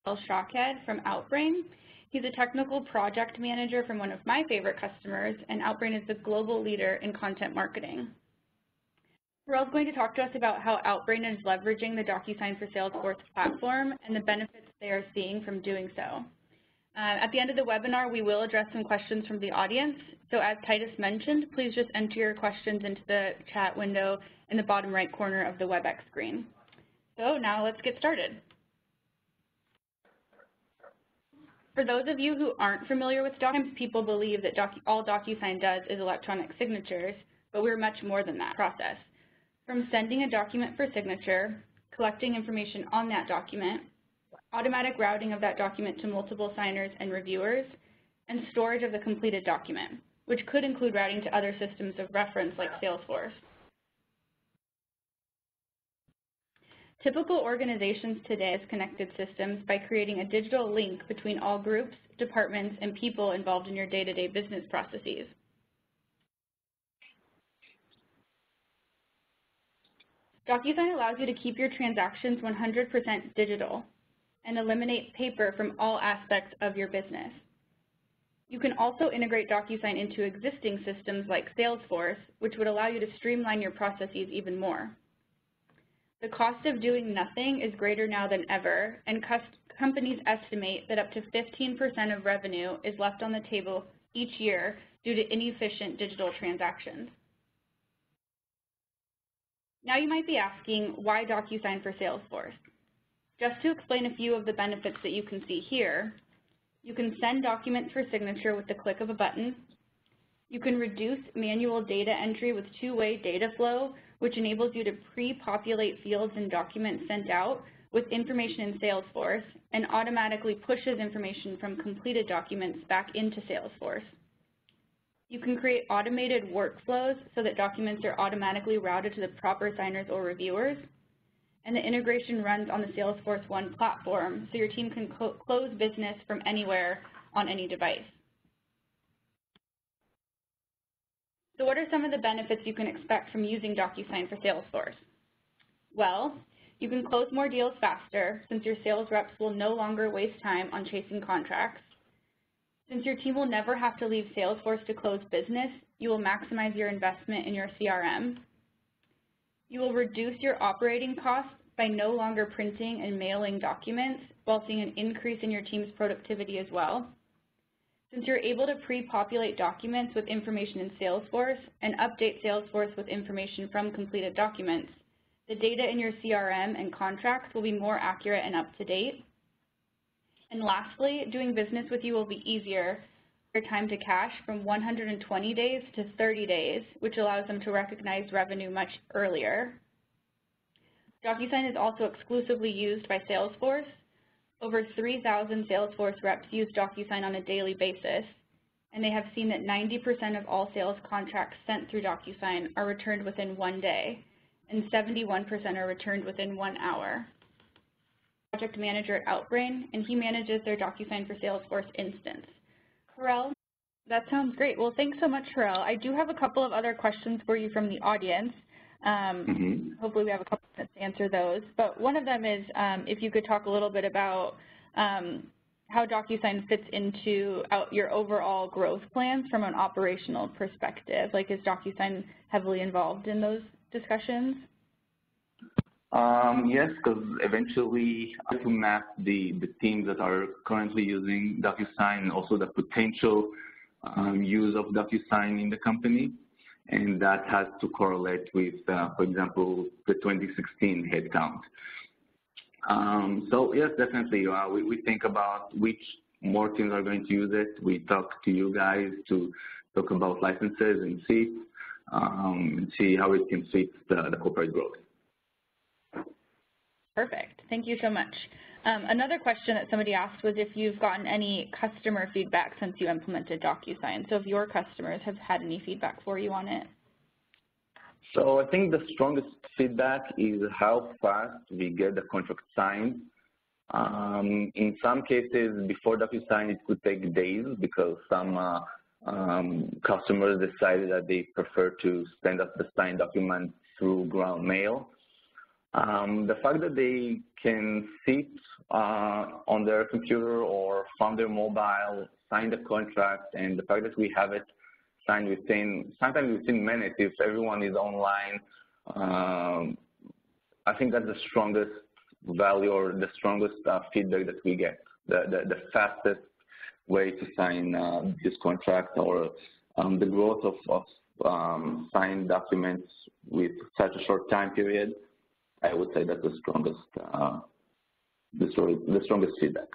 Harel Shaked from Outbrain. He's a technical project manager from one of my favorite customers, and Outbrain is the global leader in content marketing. Harel's going to talk to us about how Outbrain is leveraging the DocuSign for Salesforce platform and the benefits they are seeing from doing so. At the end of the webinar, we will address some questions from the audience. So as Titus mentioned, please just enter your questions into the chat window in the bottom right corner of the WebEx screen. So now let's get started. For those of you who aren't familiar with DocuSign, people believe that all DocuSign does is electronic signatures, but we're much more than that process. From sending a document for signature, collecting information on that document, automatic routing of that document to multiple signers and reviewers, and storage of the completed document, which could include routing to other systems of reference like Salesforce. Typical organizations today have connected systems by creating a digital link between all groups, departments, and people involved in your day-to-day business processes. DocuSign allows you to keep your transactions 100% digital and eliminate paper from all aspects of your business. You can also integrate DocuSign into existing systems like Salesforce, which would allow you to streamline your processes even more. The cost of doing nothing is greater now than ever, and companies estimate that up to 15% of revenue is left on the table each year due to inefficient digital transactions. Now you might be asking, why DocuSign for Salesforce? Just to explain a few of the benefits that you can see here, you can send documents for signature with the click of a button. You can reduce manual data entry with two-way data flow, which enables you to pre-populate fields and documents sent out with information in Salesforce and automatically pushes information from completed documents back into Salesforce. You can create automated workflows so that documents are automatically routed to the proper signers or reviewers. And the integration runs on the Salesforce One platform, so your team can close business from anywhere on any device. So what are some of the benefits you can expect from using DocuSign for Salesforce? Well, you can close more deals faster since your sales reps will no longer waste time on chasing contracts. Since your team will never have to leave Salesforce to close business, you will maximize your investment in your CRM. You will reduce your operating costs by no longer printing and mailing documents while seeing an increase in your team's productivity as well. Since you're able to pre-populate documents with information in Salesforce and update Salesforce with information from completed documents, the data in your CRM and contracts will be more accurate and up to date. And lastly, doing business with you will be easier. Your time to cash from 120 days to 30 days, which allows them to recognize revenue much earlier. DocuSign is also exclusively used by Salesforce. Over 3,000 Salesforce reps use DocuSign on a daily basis, and they have seen that 90% of all sales contracts sent through DocuSign are returned within 1 day, and 71% are returned within 1 hour. Project manager at Outbrain, and he manages their DocuSign for Salesforce instance. Harel, that sounds great. Well, thanks so much, Harel. I do have a couple of other questions for you from the audience. Hopefully we have a couple minutes to answer those. But one of them is if you could talk a little bit about how DocuSign fits into your overall growth plans from an operational perspective. Like, is DocuSign heavily involved in those discussions? Yes, because eventually I have to map the teams that are currently using DocuSign and also the potential use of DocuSign in the company. And that has to correlate with, for example, the 2016 headcount. So yes, definitely, we think about which more teams are going to use it. We talk to you guys to talk about licenses and seats and see how it can fit the corporate growth. Perfect. Thank you so much. Another question that somebody asked was if you've gotten any customer feedback since you implemented DocuSign. So if your customers have had any feedback for you on it. So I think the strongest feedback is how fast we get the contract signed. In some cases, before DocuSign, it could take days because some customers decided that they prefer to send us the signed document through ground mail. The fact that they can sit on their computer or from their mobile, sign the contract, and the fact that we have it signed sometimes within minutes if everyone is online, I think that's the strongest value or the strongest feedback that we get, the fastest way to sign this contract, or the growth of signed documents with such a short time period. I would say that's the strongest feedback.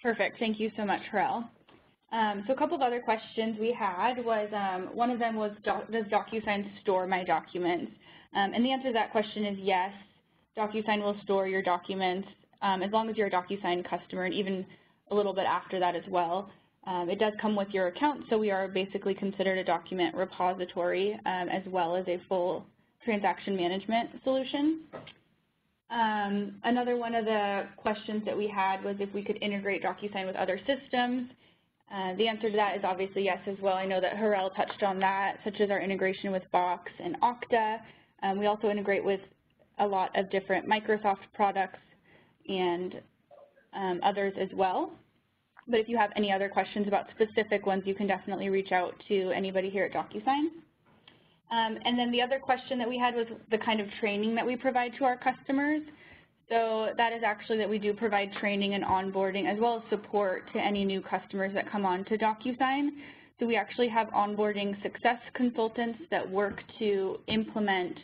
Perfect. Thank you so much, Harel. So a couple of other questions we had was, one of them was, does DocuSign store my documents? And the answer to that question is yes. DocuSign will store your documents as long as you're a DocuSign customer, and even a little bit after that as well. It does come with your account, so we are basically considered a document repository as well as a full transaction management solution. Another one of the questions that we had was if we could integrate DocuSign with other systems. The answer to that is obviously yes as well. I know that Harel touched on that, such as our integration with Box and Okta. We also integrate with a lot of different Microsoft products and others as well. But if you have any other questions about specific ones, you can definitely reach out to anybody here at DocuSign. And then the other question that we had was the kind of training that we provide to our customers. So that is actually that we do provide training and onboarding as well as support to any new customers that come on to DocuSign. So we actually have onboarding success consultants that work to implement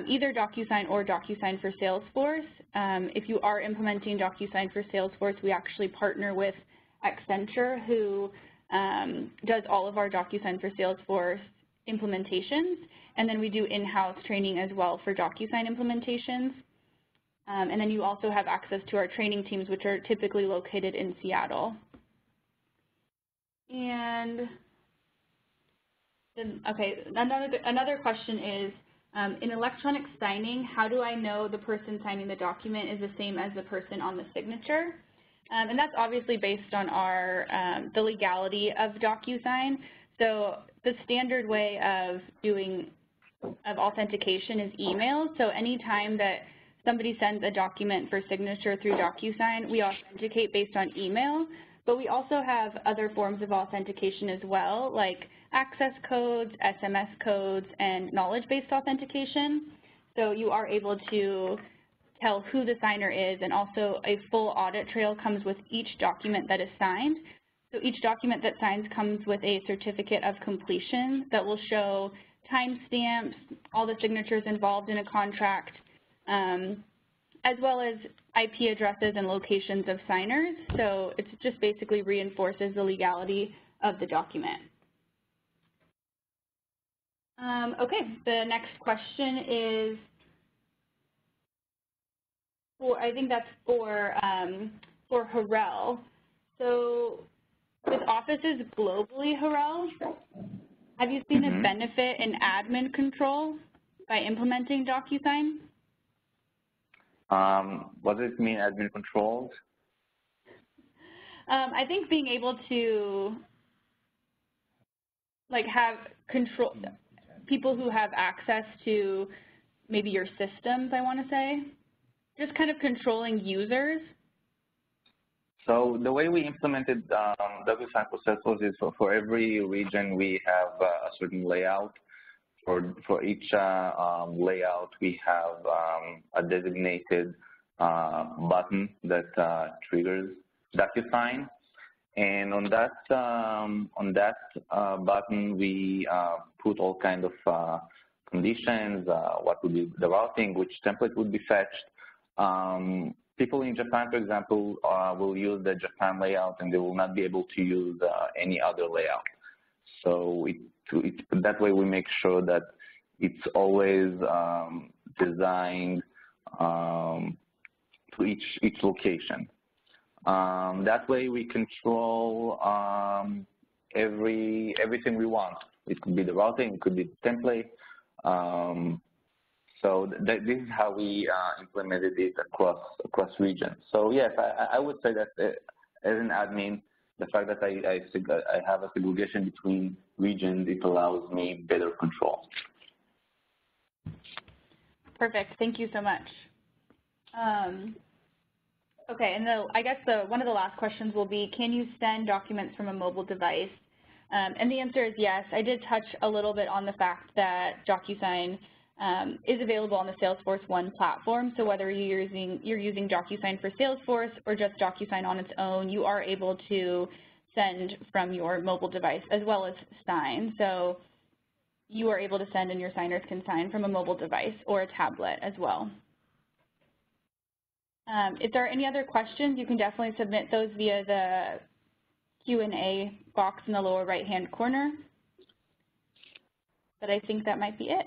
either DocuSign or DocuSign for Salesforce. If you are implementing DocuSign for Salesforce, we actually partner with Accenture, who does all of our DocuSign for Salesforce implementations, and then we do in-house training as well for DocuSign implementations. And then you also have access to our training teams, which are typically located in Seattle. And then, okay, another question is, in electronic signing, how do I know the person signing the document is the same as the person on the signature? And that's obviously based on our the legality of DocuSign. So the standard way of authentication is email. So anytime that somebody sends a document for signature through DocuSign, we authenticate based on email. But we also have other forms of authentication as well, like access codes, SMS codes, and knowledge-based authentication. So you are able to tell who the signer is, and also a full audit trail comes with each document that is signed. So each document that signs comes with a certificate of completion that will show timestamps, all the signatures involved in a contract, as well as IP addresses and locations of signers. So it just basically reinforces the legality of the document. Okay, the next question is, I think that's for Harel. So with offices globally, Harel, have you seen a benefit in admin control by implementing DocuSign? What does it mean, admin controls? I think being able to have control, people who have access to maybe your systems, I want to say, just kind of controlling users. So the way we implemented DocuSign for Salesforce is for every region we have a certain layout. For each layout, we have a designated button that triggers DocuSign, and on that button we put all kind of conditions, what would be the routing, which template would be fetched. People in Japan, for example, will use the Japan layout, and they will not be able to use any other layout. So that way we make sure that it's always designed to each location. That way we control everything we want. It could be the routing, it could be the template. So this is how we implemented it across regions. So yes, I would say that as an admin, the fact that I have a segregation between regions, it allows me better control. Perfect. Thank you so much. Okay, and I guess one of the last questions will be, can you send documents from a mobile device? And the answer is yes. I did touch a little bit on the fact that DocuSign is available on the Salesforce One platform. So whether you're using DocuSign for Salesforce or just DocuSign on its own, you are able to send from your mobile device as well as sign. So you are able to send and your signers can sign from a mobile device or a tablet as well. If there are any other questions, you can definitely submit those via the Q&A box in the lower right-hand corner. But I think that might be it.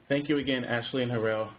Thank you again, Ashley and Harel.